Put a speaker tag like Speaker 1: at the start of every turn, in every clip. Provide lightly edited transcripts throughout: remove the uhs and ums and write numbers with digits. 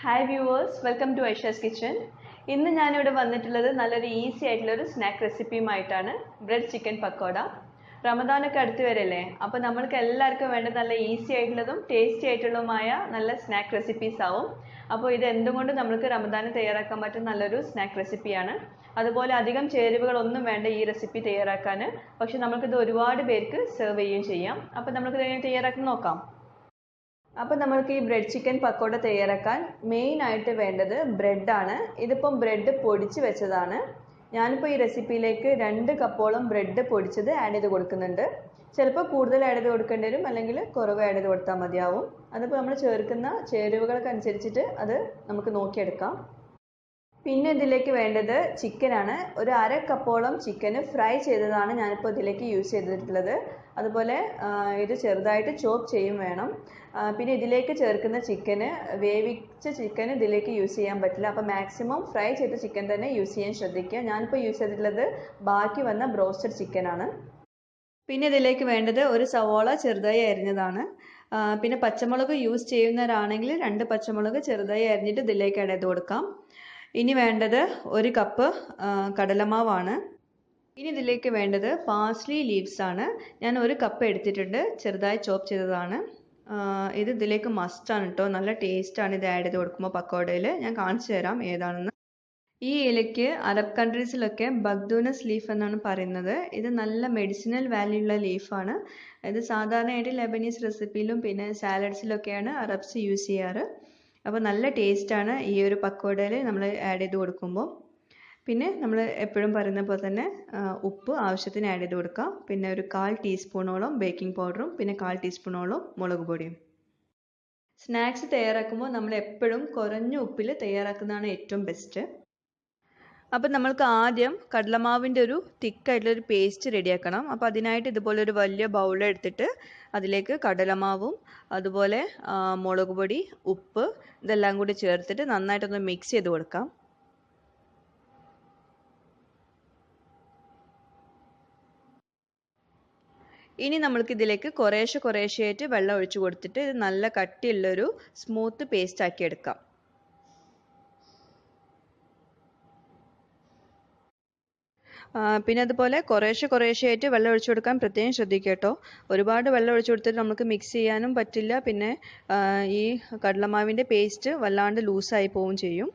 Speaker 1: Hi viewers, welcome to Aisha's Kitchen. ഇന്ന് ഞാൻ ഇവിടെ വന്നിട്ടുള്ളത് നല്ലൊരു ഈസി ആയിട്ടുള്ള ഒരു സ്നാക്ക് റെസിപ്പിയുമായിട്ടാണ് ബ്രെഡ് ചിക്കൻ പക്കോട. റമദാൻ ഒക്കെ അടുത്ത് വരല്ലേ, അപ്പോൾ നമ്മൾക്ക് എല്ലാവർക്കും വേണ്ട നല്ല ഈസി ആയിട്ടുള്ളതും ടേസ്റ്റി ആയിട്ടുള്ളതുമായ നല്ല സ്നാക്ക് റെസിപ്പീസ് ആവും. അപ്പോൾ ഇത് എന്തുകൊണ്ട് നമുക്ക് റമദാന് തയ്യാറാക്കാൻ പറ്റുന്ന നല്ലൊരു സ്നാക്ക് റെസിപ്പിയാണ്. അതുപോലെ അധികം ചേരുവകളൊന്നും വേണ്ട ഈ റെസിപ്പി തയ്യാറാക്കാൻ, പക്ഷെ നമുക്കിത് ഒരുപാട് പേർക്ക് സെർവ് ചെയ്യുകയും ചെയ്യാം. അപ്പോൾ നമുക്ക് ഇത് തയ്യാറാക്കി നോക്കാം. അപ്പോൾ നമ്മൾക്ക് ഈ ബ്രെഡ് ചിക്കൻ പക്കോട തയ്യാറാക്കാൻ മെയിൻ ആയിട്ട് വേണ്ടത് ബ്രെഡാണ്. ഇതിപ്പം ബ്രെഡ് പൊടിച്ച് വെച്ചതാണ്. ഞാനിപ്പോൾ ഈ റെസിപ്പിയിലേക്ക് 2 കപ്പോളം ബ്രെഡ് പൊടിച്ചത് ആഡ് ചെയ്ത് കൊടുക്കുന്നുണ്ട്. ചിലപ്പോൾ കൂടുതൽ ആഡ് ചെയ്ത് കൊടുക്കേണ്ടി വരും, അല്ലെങ്കിൽ കുറവ് ആഡ് ചെയ്ത് കൊടുത്താൽ മതിയാവും. അതിപ്പോൾ നമ്മൾ ചേർക്കുന്ന ചേരുവകൾക്കനുസരിച്ചിട്ട് അത് നമുക്ക് നോക്കിയെടുക്കാം. പിന്നെ ഇതിലേക്ക് വേണ്ടത് ചിക്കനാണ്. ഒരു 1/2 കപ്പോളം ചിക്കന് ഫ്രൈ ചെയ്തതാണ് ഞാനിപ്പോൾ ഇതിലേക്ക് യൂസ് ചെയ്തിട്ടുള്ളത്. അതുപോലെ ഇത് ചെറുതായിട്ട് ചോപ്പ് ചെയ്യും വേണം. പിന്നെ ഇതിലേക്ക് ചേർക്കുന്ന ചിക്കന് വേവിച്ച ചിക്കൻ ഇതിലേക്ക് യൂസ് ചെയ്യാൻ പറ്റില്ല. അപ്പോൾ മാക്സിമം ഫ്രൈ ചെയ്ത ചിക്കൻ തന്നെ യൂസ് ചെയ്യാൻ ശ്രദ്ധിക്കുക. ഞാനിപ്പോൾ യൂസ് ചെയ്തിട്ടുള്ളത് ബാക്കി വന്ന ബ്രോസ്റ്റഡ് ചിക്കനാണ്. പിന്നെ ഇതിലേക്ക് വേണ്ടത് ഒരു സവോള ചെറുതായി അരിഞ്ഞതാണ്. പിന്നെ പച്ചമുളക് യൂസ് ചെയ്യുന്നവരാണെങ്കിൽ 2 പച്ചമുളക് ചെറുതായി അരിഞ്ഞിട്ട് ഇതിലേക്ക് ആഡ് ചെയ്ത് കൊടുക്കാം. ഇനി വേണ്ടത് 1 കപ്പ് കടലമാവാണ്. ഇനി ഇതിലേക്ക് വേണ്ടത് പാഴ്സ്ലി ലീവ്സ് ആണ്. ഞാൻ 1 കപ്പ് എടുത്തിട്ടുണ്ട്, ചെറുതായി ചോപ്പ് ചെയ്തതാണ്. ഇത് ഇതിലേക്ക് മസ്റ്റാണ് കേട്ടോ, നല്ല ടേസ്റ്റാണ് ഇത് ആഡ് ചെയ്ത് കൊടുക്കുമ്പോൾ പക്കോടയിൽ. ഞാൻ കാണിച്ചു തരാം ഏതാണെന്ന്. ഈ ഇലയ്ക്ക് അറബ് കൺട്രീസിലൊക്കെ ബഖ്ദൂനസ് ലീഫ് എന്നാണ് പറയുന്നത്. ഇത് നല്ല മെഡിസിനൽ വാല്യൂ ഉള്ള ലീഫാണ്. ഇത് സാധാരണയായിട്ട് ലെബനീസ് റെസിപ്പിയിലും പിന്നെ സാലഡ്സിലൊക്കെയാണ് അറബ്സ് യൂസ് ചെയ്യാറ്. അപ്പോൾ നല്ല ടേസ്റ്റാണ് ഈ ഒരു പക്കോടയിൽ നമ്മൾ ആഡ് ചെയ്ത് കൊടുക്കുമ്പോൾ. പിന്നെ നമ്മൾ എപ്പോഴും പറയുന്ന പോലെ തന്നെ ഉപ്പ് ആവശ്യത്തിന് ആഡ് ചെയ്ത് കൊടുക്കാം. പിന്നെ ഒരു 1/4 ടീസ്പൂണോളം ബേക്കിംഗ് പൗഡറും പിന്നെ 1/4 ടീസ്പൂണോളം മുളക് പൊടിയും. സ്നാക്സ് തയ്യാറാക്കുമ്പോൾ നമ്മൾ എപ്പോഴും കുറഞ്ഞ ഉപ്പിൽ തയ്യാറാക്കുന്നതാണ് ഏറ്റവും ബെസ്റ്റ്. അപ്പം നമ്മൾക്ക് ആദ്യം കടലമാവിൻ്റെ ഒരു തിക്കായിട്ടുള്ളൊരു പേസ്റ്റ് റെഡിയാക്കണം. അപ്പോൾ അതിനായിട്ട് ഇതുപോലെ ഒരു വലിയ ബൗൾ എടുത്തിട്ട് അതിലേക്ക് കടലമാവും അതുപോലെ മുളക് പൊടി, ഉപ്പ് ഇതെല്ലാം കൂടി ചേർത്തിട്ട് നന്നായിട്ടൊന്ന് മിക്സ് ചെയ്ത് കൊടുക്കാം. ഇനി നമ്മൾക്ക് ഇതിലേക്ക് കുറേശ്ശെയായിട്ട് വെള്ളം ഒഴിച്ചു കൊടുത്തിട്ട് ഇത് നല്ല കട്ടിയുള്ളൊരു സ്മൂത്ത് പേസ്റ്റ് ആക്കി എടുക്കാം. പിന്നെ അതുപോലെ കുറേശ്ശെയായിട്ട് വെള്ളം ഒഴിച്ചു കൊടുക്കാൻ പ്രത്യേകം ശ്രദ്ധിക്കുക കേട്ടോ. ഒരുപാട് വെള്ളം ഒഴിച്ചു കൊടുത്തിട്ട് നമുക്ക് മിക്സ് ചെയ്യാനും പറ്റില്ല. പിന്നെ ഈ കടലമാവിൻ്റെ പേസ്റ്റ് വല്ലാണ്ട് ലൂസായി പോവുകയും ചെയ്യും.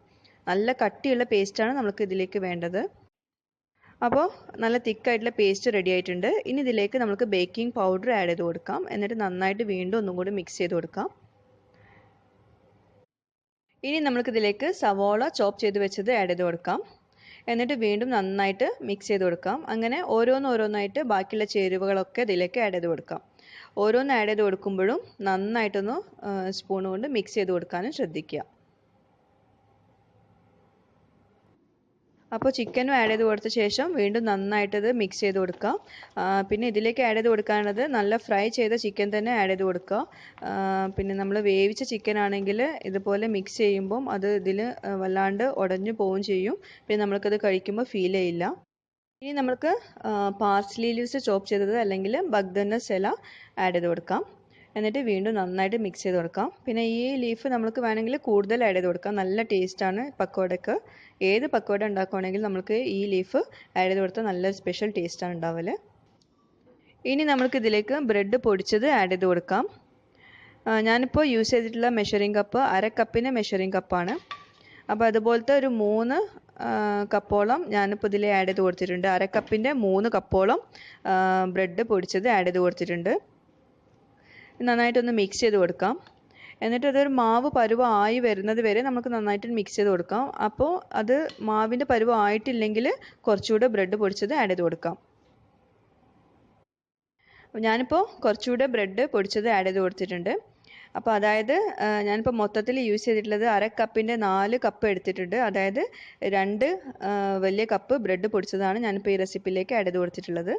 Speaker 1: നല്ല കട്ടിയുള്ള പേസ്റ്റാണ് നമുക്ക് ഇതിലേക്ക് വേണ്ടത്. അപ്പോൾ നല്ല തിക്കായിട്ടുള്ള പേസ്റ്റ് റെഡി ആയിട്ടുണ്ട്. ഇനി ഇതിലേക്ക് നമുക്ക് ബേക്കിംഗ് പൗഡർ ആഡ് ചെയ്ത് കൊടുക്കാം. എന്നിട്ട് നന്നായിട്ട് വീണ്ടും ഒന്നും കൂടി മിക്സ് ചെയ്ത് കൊടുക്കാം. ഇനി നമുക്കിതിലേക്ക് സവോള ചോപ്പ് ചെയ്ത് വെച്ചത് ആഡ് ചെയ്ത് കൊടുക്കാം. എന്നിട്ട് വീണ്ടും നന്നായിട്ട് മിക്സ് ചെയ്ത് കൊടുക്കാം. അങ്ങനെ ഓരോന്നായിട്ട് ബാക്കിയുള്ള ചേരുവകളൊക്കെ ഇതിലേക്ക് ആഡ് ചെയ്ത് കൊടുക്കാം. ഓരോന്ന് ആഡ് ചെയ്ത് കൊടുക്കുമ്പോഴും നന്നായിട്ടൊന്ന് സ്പൂൺ കൊണ്ട് മിക്സ് ചെയ്ത് കൊടുക്കാനും ശ്രദ്ധിക്കുക. അപ്പോൾ ചിക്കനും ആഡ് ചെയ്ത് കൊടുത്ത ശേഷം വീണ്ടും നന്നായിട്ടത് മിക്സ് ചെയ്ത് കൊടുക്കാം. പിന്നെ ഇതിലേക്ക് ആഡ് ചെയ്ത് കൊടുക്കാനുള്ളത് നല്ല ഫ്രൈ ചെയ്ത ചിക്കൻ തന്നെ ആഡ് ചെയ്ത് കൊടുക്കുക. പിന്നെ നമ്മൾ വേവിച്ച ചിക്കൻ ആണെങ്കിൽ ഇതുപോലെ മിക്സ് ചെയ്യുമ്പം അത് ഇതിൽ വല്ലാണ്ട് ഉടഞ്ഞു പോവുകയും ചെയ്യും. പിന്നെ നമ്മൾക്കത് കഴിക്കുമ്പോൾ ഫീൽ ചെയ്യില്ല. ഇനി നമുക്ക് പാർസ്ലി ലീവ്സ് ചോപ്പ് ചെയ്തത് അല്ലെങ്കിൽ ബഖ്ദുനസ് ഇല ആഡ് ചെയ്ത് കൊടുക്കാം. എന്നിട്ട് വീണ്ടും നന്നായിട്ട് മിക്സ് ചെയ്ത് കൊടുക്കാം. പിന്നെ ഈ ലീഫ് നമുക്ക് വേണമെങ്കിൽ കൂടുതൽ ആഡ് ചെയ്ത് കൊടുക്കാം. നല്ല ടേസ്റ്റാണ് പക്കോടയ്ക്ക്. ഏത് പക്കോട ഉണ്ടാക്കുകയാണെങ്കിൽ നമുക്ക് ഈ ലീഫ് ആഡ് ചെയ്ത് കൊടുത്താൽ നല്ലൊരു സ്പെഷ്യൽ ടേസ്റ്റാണ് ഉണ്ടാവല്. ഇനി നമുക്ക് ഇതിലേക്ക് ബ്രെഡ് പൊടിച്ചത് ആഡ് ചെയ്ത് കൊടുക്കാം. ഞാനിപ്പോൾ യൂസ് ചെയ്തിട്ടുള്ള മെഷറിംഗ് കപ്പ് 1/2 കപ്പിന് മെഷറിംഗ് കപ്പാണ്. അപ്പോൾ അതുപോലത്തെ ഒരു 3 കപ്പോളം ഞാനിപ്പോൾ ഇതിൽ ആഡ് ചെയ്ത് കൊടുത്തിട്ടുണ്ട്. 1/2 കപ്പിൻ്റെ 3 കപ്പോളം ബ്രെഡ് പൊടിച്ചത് ആഡ് ചെയ്ത് കൊടുത്തിട്ടുണ്ട്. നന്നായിട്ടൊന്ന് മിക്സ് ചെയ്ത് കൊടുക്കാം. എന്നിട്ട് അതൊരു മാവ് പരുവം ആയി വരുന്നത് വരെ നമുക്ക് നന്നായിട്ട് മിക്സ് ചെയ്ത് കൊടുക്കാം. അപ്പോൾ അത് മാവിൻ്റെ പരുവം ആയിട്ടില്ലെങ്കിൽ കുറച്ചുകൂടെ ബ്രെഡ് പൊടിച്ചത് ആഡ് ചെയ്ത് കൊടുക്കാം. ഞാനിപ്പോൾ കുറച്ചുകൂടെ ബ്രെഡ് പൊടിച്ചത് ആഡ് ചെയ്ത് കൊടുത്തിട്ടുണ്ട്. അപ്പോൾ അതായത് ഞാനിപ്പോൾ മൊത്തത്തിൽ യൂസ് ചെയ്തിട്ടുള്ളത് 1/2 കപ്പിൻ്റെ 4 കപ്പ് എടുത്തിട്ടുണ്ട്. അതായത് 2 വലിയ കപ്പ് ബ്രെഡ് പൊടിച്ചതാണ് ഞാനിപ്പോൾ ഈ റെസിപ്പിയിലേക്ക് ആഡ് ചെയ്ത് കൊടുത്തിട്ടുള്ളത്.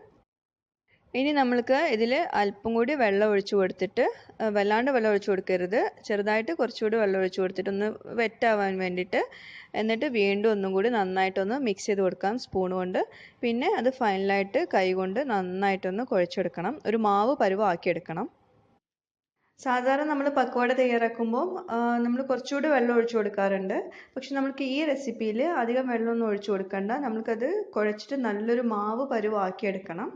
Speaker 1: ഇനി നമ്മൾക്ക് ഇതിൽ അല്പം കൂടി വെള്ളം ഒഴിച്ചു കൊടുത്തിട്ട്, വല്ലാണ്ട് വെള്ളം ഒഴിച്ചു കൊടുക്കരുത്, ചെറുതായിട്ട് കുറച്ചുകൂടി വെള്ളം ഒഴിച്ചു കൊടുത്തിട്ടൊന്ന് വെറ്റാവാൻ വേണ്ടിയിട്ട്. എന്നിട്ട് വീണ്ടും ഒന്നും കൂടി നന്നായിട്ടൊന്ന് മിക്സ് ചെയ്ത് കൊടുക്കാം സ്പൂൺ കൊണ്ട്. പിന്നെ അത് ഫൈനലായിട്ട് കൈ കൊണ്ട് നന്നായിട്ടൊന്ന് കുഴച്ചെടുക്കണം. ഒരു മാവ് പരുവമാക്കിയെടുക്കണം. സാധാരണ നമ്മൾ പക്കോട തയ്യാറാക്കുമ്പോൾ നമ്മൾ കുറച്ചുകൂടി വെള്ളം ഒഴിച്ചു കൊടുക്കാറുണ്ട്. പക്ഷെ നമുക്ക് ഈ റെസിപ്പിയിൽ അധികം വെള്ളമൊന്നും ഒഴിച്ചു കൊടുക്കണ്ട. നമുക്കത് കുഴച്ചിട്ട് നല്ലൊരു മാവ് പരുവാക്കിയെടുക്കണം.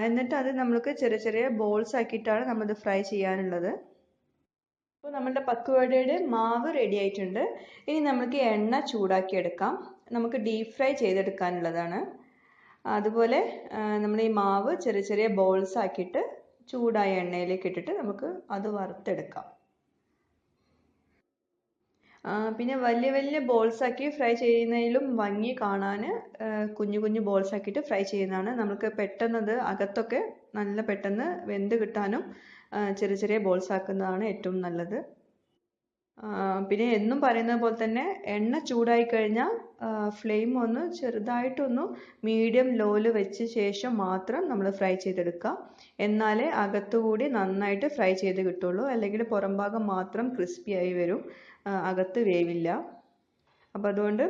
Speaker 1: എന്നിട്ട് അത് നമുക്ക് ചെറിയ ചെറിയ ബോൾസ് ആക്കിയിട്ടാണ് നമ്മളിത് ഫ്രൈ ചെയ്യാനുള്ളത്. അപ്പോൾ നമ്മുടെ പക്കോടയുടെ മാവ് റെഡി ആയിട്ടുണ്ട്. ഇനി നമുക്ക് എണ്ണ ചൂടാക്കിയെടുക്കാം. നമുക്ക് ഡീപ് ഫ്രൈ ചെയ്തെടുക്കാനുള്ളതാണ്. അതുപോലെ നമ്മൾ ഈ മാവ് ചെറിയ ചെറിയ ബോൾസ് ആക്കിയിട്ട് ചൂടായ എണ്ണയിലേക്ക് ഇട്ടിട്ട് നമുക്ക് അത് വറുത്തെടുക്കാം. പിന്നെ വലിയ വലിയ ബോൾസ് ആക്കി ഫ്രൈ ചെയ്യുന്നതിലും ഭംഗി കാണാൻ കുഞ്ഞു കുഞ്ഞു ബോൾസ് ആക്കിയിട്ട് ഫ്രൈ ചെയ്യുന്നതാണ്. നമുക്ക് പെട്ടെന്നത് അകത്തൊക്കെ നല്ല പെട്ടെന്ന് വെന്ത് കിട്ടാനും ചെറിയ ചെറിയ ബോൾസ് ആക്കുന്നതാണ് ഏറ്റവും നല്ലത്. പിന്നെ എന്നും പറയുന്നത് പോലെ തന്നെ എണ്ണ ചൂടായി കഴിഞ്ഞാൽ ഫ്ലെയിം ഒന്ന് ചെറുതായിട്ടൊന്ന് മീഡിയം ലോയിൽ വെച്ച ശേഷം മാത്രം നമ്മൾ ഫ്രൈ ചെയ്തെടുക്കുക. എന്നാലേ അകത്തുകൂടി നന്നായിട്ട് ഫ്രൈ ചെയ്ത് കിട്ടുള്ളൂ. അല്ലെങ്കിൽ പുറം ഭാഗം മാത്രം ക്രിസ്പി ആയി വരും, അകത്ത് വേവില്ല. അപ്പോൾ അതുകൊണ്ട്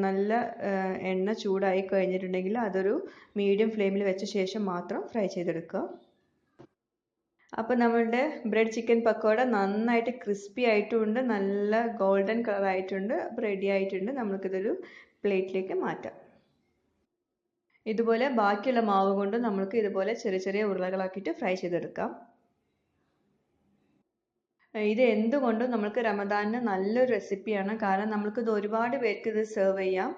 Speaker 1: നല്ല എണ്ണ ചൂടായി കഴിഞ്ഞിട്ടുണ്ടെങ്കിൽ അതൊരു മീഡിയം ഫ്ലെയിമിൽ വെച്ച ശേഷം മാത്രം ഫ്രൈ ചെയ്തെടുക്കുക. അപ്പോൾ നമ്മളുടെ ബ്രെഡ് ചിക്കൻ പക്കോട നന്നായിട്ട് ക്രിസ്പി ആയിട്ടുണ്ട്, നല്ല ഗോൾഡൻ കളർ ആയിട്ടുണ്ട്. അപ്പോൾ റെഡി ആയിട്ടുണ്ട്. നമുക്കിതൊരു പ്ലേറ്റിലേക്ക് മാറ്റാം. ഇതുപോലെ ബാക്കിയുള്ള മാവ് കൊണ്ട് നമുക്ക് ഇതുപോലെ ചെറിയ ചെറിയ ഉരുളകളാക്കിയിട്ട് ഫ്രൈ ചെയ്തെടുക്കാം. ഇത് എന്തുകൊണ്ടും നമുക്ക് റമദാനിന് നല്ലൊരു റെസിപ്പിയാണ്. കാരണം നമുക്കിത് ഒരുപാട് പേർക്ക് ഇത് സെർവ് ചെയ്യാം.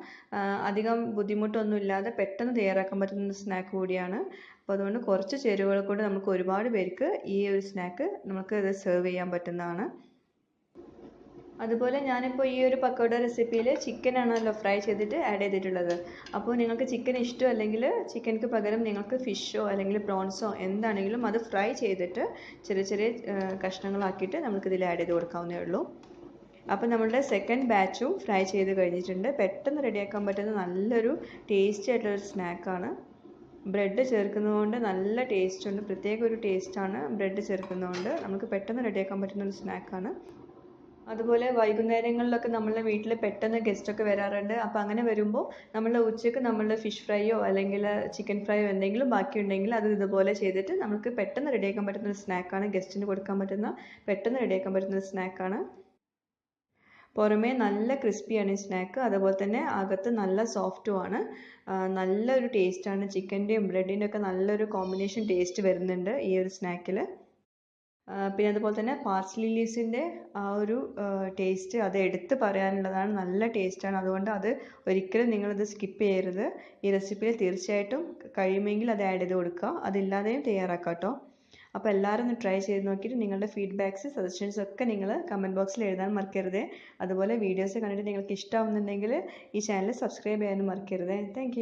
Speaker 1: അധികം ബുദ്ധിമുട്ടൊന്നും ഇല്ലാതെ പെട്ടെന്ന് തയ്യാറാക്കാൻ പറ്റുന്ന സ്നാക്ക് കൂടിയാണ്. അപ്പോൾ അതുകൊണ്ട് കുറച്ച് ചേരുവകൾ കൊണ്ട് നമുക്ക് ഒരുപാട് പേർക്ക് ഈ ഒരു സ്നാക്ക് നമുക്ക് ഇത് സെർവ് ചെയ്യാൻ പറ്റുന്നതാണ്. അതുപോലെ ഞാനിപ്പോൾ ഈ ഒരു പക്കോട റെസിപ്പിയിൽ ചിക്കൻ ആണല്ലോ ഫ്രൈ ചെയ്തിട്ട് ആഡ് ചെയ്തിട്ടുള്ളത്. അപ്പോൾ നിങ്ങൾക്ക് ചിക്കൻ ഇഷ്ടമല്ലെങ്കിൽ ചിക്കൻക്ക് പകരം നിങ്ങൾക്ക് ഫിഷോ അല്ലെങ്കിൽ പ്രോൺസോ എന്താണെങ്കിലും അത് ഫ്രൈ ചെയ്തിട്ട് ചെറിയ ചെറിയ കഷ്ണങ്ങളാക്കിയിട്ട് നമുക്കിതിൽ ആഡ് ചെയ്ത് കൊടുക്കാവുന്നേ ഉള്ളൂ. അപ്പോൾ നമ്മളുടെ സെക്കൻഡ് ബാച്ചും ഫ്രൈ ചെയ്ത് കഴിഞ്ഞിട്ടുണ്ട്. പെട്ടെന്ന് റെഡിയാക്കാൻ പറ്റുന്ന നല്ലൊരു ടേസ്റ്റി ആയിട്ടുള്ളൊരു സ്നാക്കാണ്. ബ്രെഡ് ചേർക്കുന്നതുകൊണ്ട് നല്ല ടേസ്റ്റ് ഉണ്ട്, പ്രത്യേക ഒരു ടേസ്റ്റാണ് ബ്രെഡ് ചേർക്കുന്നതുകൊണ്ട്. നമുക്ക് പെട്ടെന്ന് റെഡിയാക്കാൻ പറ്റുന്ന ഒരു സ്നാക്കാണ്. അതുപോലെ വൈകുന്നേരങ്ങളിലൊക്കെ നമ്മളുടെ വീട്ടിൽ പെട്ടെന്ന് ഗസ്റ്റൊക്കെ വരാറുണ്ട്. അപ്പോൾ അങ്ങനെ വരുമ്പോൾ നമ്മൾ ഉച്ചയ്ക്ക് നമ്മൾ ഫിഷ് ഫ്രൈയോ അല്ലെങ്കിൽ ചിക്കൻ ഫ്രൈയോ എന്തെങ്കിലും ബാക്കിയുണ്ടെങ്കിൽ അത് ഇതുപോലെ ചെയ്തിട്ട് നമുക്ക് പെട്ടെന്ന് റെഡിയാക്കാൻ പറ്റുന്ന ഒരു സ്നാക്കാണ്. ഗസ്റ്റിന് കൊടുക്കാൻ പറ്റുന്ന പെട്ടെന്ന് റെഡിയാക്കാൻ പറ്റുന്ന ഒരു സ്നാക്കാണ്. പുറമേ നല്ല ക്രിസ്പിയാണ് ഈ സ്നാക്ക്, അതുപോലെ തന്നെ അകത്ത് നല്ല സോഫ്റ്റുമാണ്. നല്ലൊരു ടേസ്റ്റാണ്. ചിക്കൻ്റെയും ബ്രെഡിൻ്റെ ഒക്കെ നല്ലൊരു കോമ്പിനേഷൻ ടേസ്റ്റ് വരുന്നുണ്ട് ഈ ഒരു സ്നാക്കിൽ. പിന്നെ അതുപോലെ തന്നെ പാർസ്ലി ലീവ്സിൻ്റെ ആ ഒരു ടേസ്റ്റ് അത് എടുത്ത് പറയാനുള്ളതാണ്. നല്ല ടേസ്റ്റാണ്. അതുകൊണ്ട് അത് ഒരിക്കലും നിങ്ങളിത് സ്കിപ്പ് ചെയ്യരുത്. ഈ റെസിപ്പിയിൽ തീർച്ചയായിട്ടും കഴിയുമെങ്കിൽ അത് ആഡ് ചെയ്ത് കൊടുക്കുക. അതില്ലാതെയും തയ്യാറാക്കാം കേട്ടോ. അപ്പോൾ എല്ലാവരും ഒന്ന് ട്രൈ ചെയ്ത് നോക്കിയിട്ട് നിങ്ങളുടെ ഫീഡ്ബാക്ക്സ് സജഷൻസ് ഒക്കെ നിങ്ങൾ കമൻറ്റ് ബോക്സിൽ എഴുതാൻ മറക്കരുത്. അതുപോലെ വീഡിയോസ് കണ്ടിട്ട് നിങ്ങൾക്ക് ഇഷ്ടമാവുന്നുണ്ടെങ്കിൽ ഈ ചാനൽ സബ്സ്ക്രൈബ് ചെയ്യാനും മറക്കരുത്. താങ്ക്